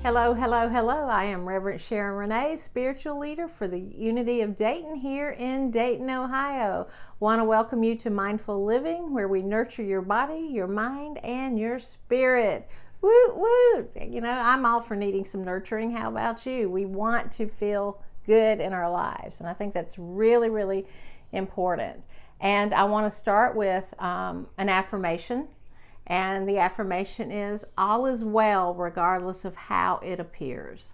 Hello, hello, hello. I am Reverend Sharon Renee, spiritual leader for the Unity of Dayton here in Dayton, Ohio. Want to welcome you to Mindful Living, where we nurture your body, your mind, and your spirit. Woot, woot. You know, I'm all for needing some nurturing. How about you? We want to feel good in our lives, and I think that's really, really important. And I want to start with an affirmation. And the affirmation is, all is well regardless of how it appears.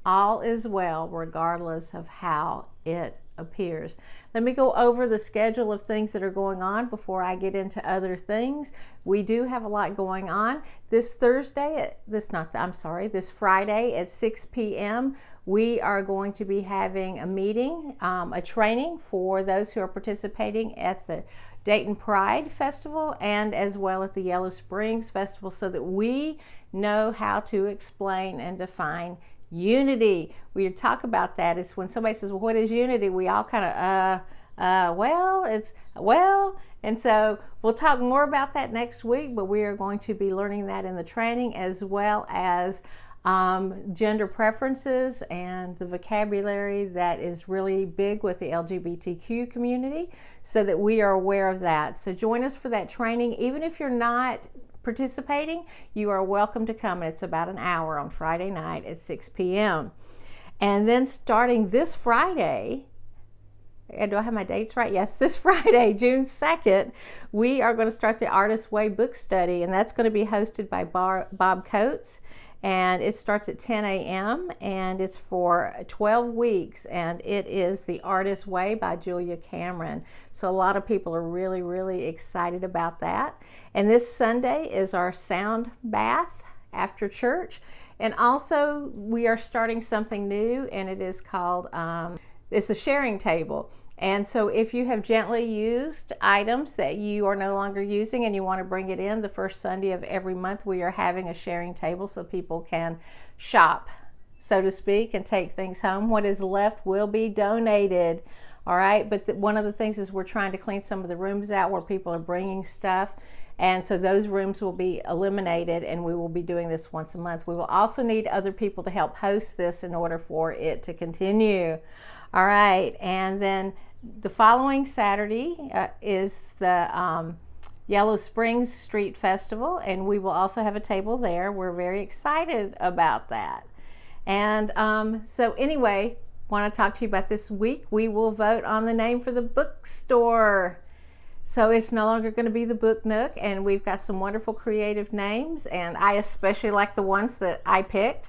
All is well regardless of how it appears. Let me go over the schedule of things that are going on before I get into other things. We do have a lot going on. This Friday at 6 p.m., we are going to be having a meeting, a training for those who are participating at the Dayton Pride Festival and as well at the Yellow Springs Festival, so that we know how to explain and define unity. We talk about that. It's when somebody says, well, what is unity? We all kind of, and so we'll talk more about that next week, but we are going to be learning that in the training, as well as gender preferences and the vocabulary that is really big with the LGBTQ community, so that we are aware of that. So join us for that training. Even if you're not participating, you are welcome to come. It's about an hour on Friday night at 6 p.m. And then starting this Friday, do I have my dates right? Yes, this Friday, June 2nd, we are going to start the Artist's Way book study, and that's going to be hosted by Bob Coates. And it starts at 10 a.m. and it's for 12 weeks, and it is The Artist's Way by Julia Cameron. So a lot of people are really, really excited about that. And this Sunday is our sound bath after church. And also we are starting something new, and it is called, it's a sharing table. And so if you have gently used items that you are no longer using and you want to bring it in, the first Sunday of every month, we are having a sharing table so people can shop, so to speak, and take things home. What is left will be donated. All right. But one of the things is we're trying to clean some of the rooms out where people are bringing stuff. And so those rooms will be eliminated, and we will be doing this once a month. We will also need other people to help host this in order for it to continue. All right. And then the following Saturday is the Yellow Springs Street Festival, and we will also have a table there. We're very excited about that. And so anyway, want to talk to you about this week. We will vote on the name for the bookstore. So it's no longer going to be the Book Nook, and we've got some wonderful creative names, and I especially like the ones that I picked.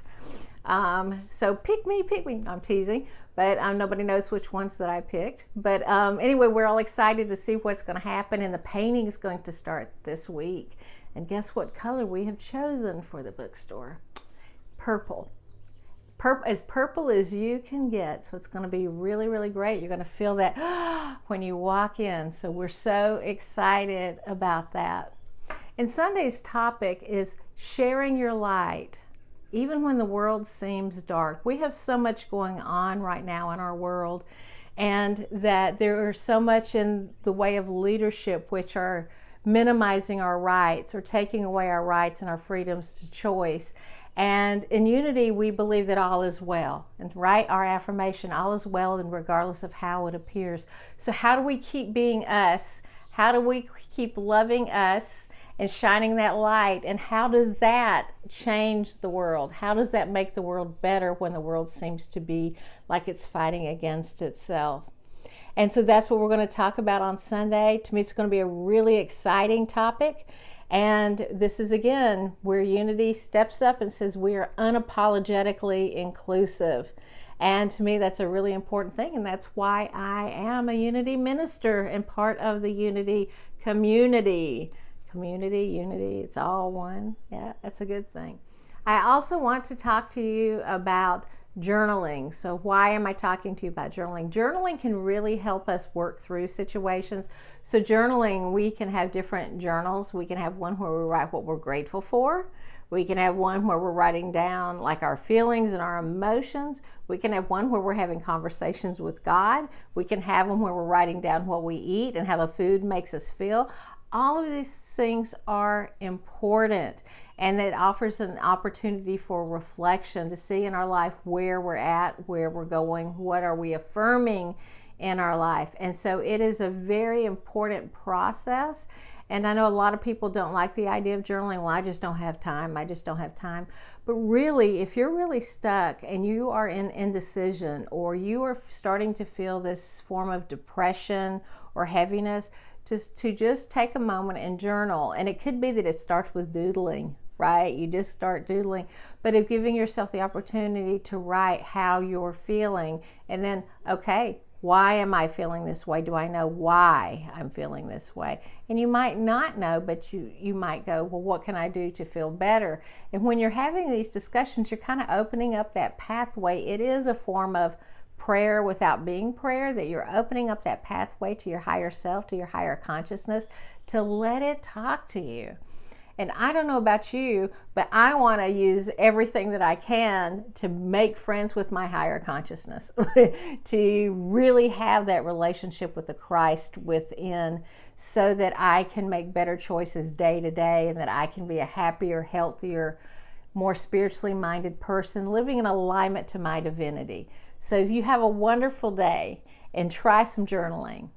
So pick me. I'm teasing, but nobody knows which ones that I picked. But anyway, we're all excited to see what's going to happen, and the painting is going to start this week. And guess what color we have chosen for the bookstore? Purple. As purple as you can get. So it's going to be really, really great. You're going to feel that when you walk in. So we're so excited about that. And Sunday's topic is sharing your light. Even when the world seems dark, we have so much going on right now in our world, and that there is so much in the way of leadership which are minimizing our rights or taking away our rights and our freedoms to choice. And in Unity, we believe that all is well. And right, our affirmation, all is well, and regardless of how it appears. So how do we keep being us? How do we keep loving us and shining that light? And how does that change the world? How does that make the world better when the world seems to be like it's fighting against itself? And so that's what we're going to talk about on Sunday. To me, it's going to be a really exciting topic. And this is, again, where Unity steps up and says we are unapologetically inclusive. And to me, that's a really important thing. And that's why I am a Unity minister and part of the Unity community. Community, unity, it's all one. Yeah, that's a good thing. I also want to talk to you about journaling. So why am I talking to you about journaling? Journaling can really help us work through situations. So journaling, we can have different journals. We can have one where we write what we're grateful for. We can have one where we're writing down like our feelings and our emotions. We can have one where we're having conversations with God. We can have one where we're writing down what we eat and how the food makes us feel. All of these things are important, and it offers an opportunity for reflection to see in our life where we're at, where we're going, what are we affirming in our life. And so it is a very important process. And I know a lot of people don't like the idea of journaling. Well, I just don't have time. I just don't have time. But really, if you're really stuck and you are in indecision, or you are starting to feel this form of depression or heaviness, to just take a moment and journal. And it could be that it starts with doodling, right? You just start doodling, but of giving yourself the opportunity to write how you're feeling. And then, okay, why am I feeling this way? Do I know why I'm feeling this way? And you might not know, but you might go, well, what can I do to feel better? And when you're having these discussions, you're kind of opening up that pathway. It is a form of prayer without being prayer, that you're opening up that pathway to your higher self, to your higher consciousness, to let it talk to you. And I don't know about you, but I want to use everything that I can to make friends with my higher consciousness, to really have that relationship with the Christ within, so that I can make better choices day to day, and that I can be a happier, healthier, more spiritually minded person, living in alignment to my divinity. So you have a wonderful day, and try some journaling.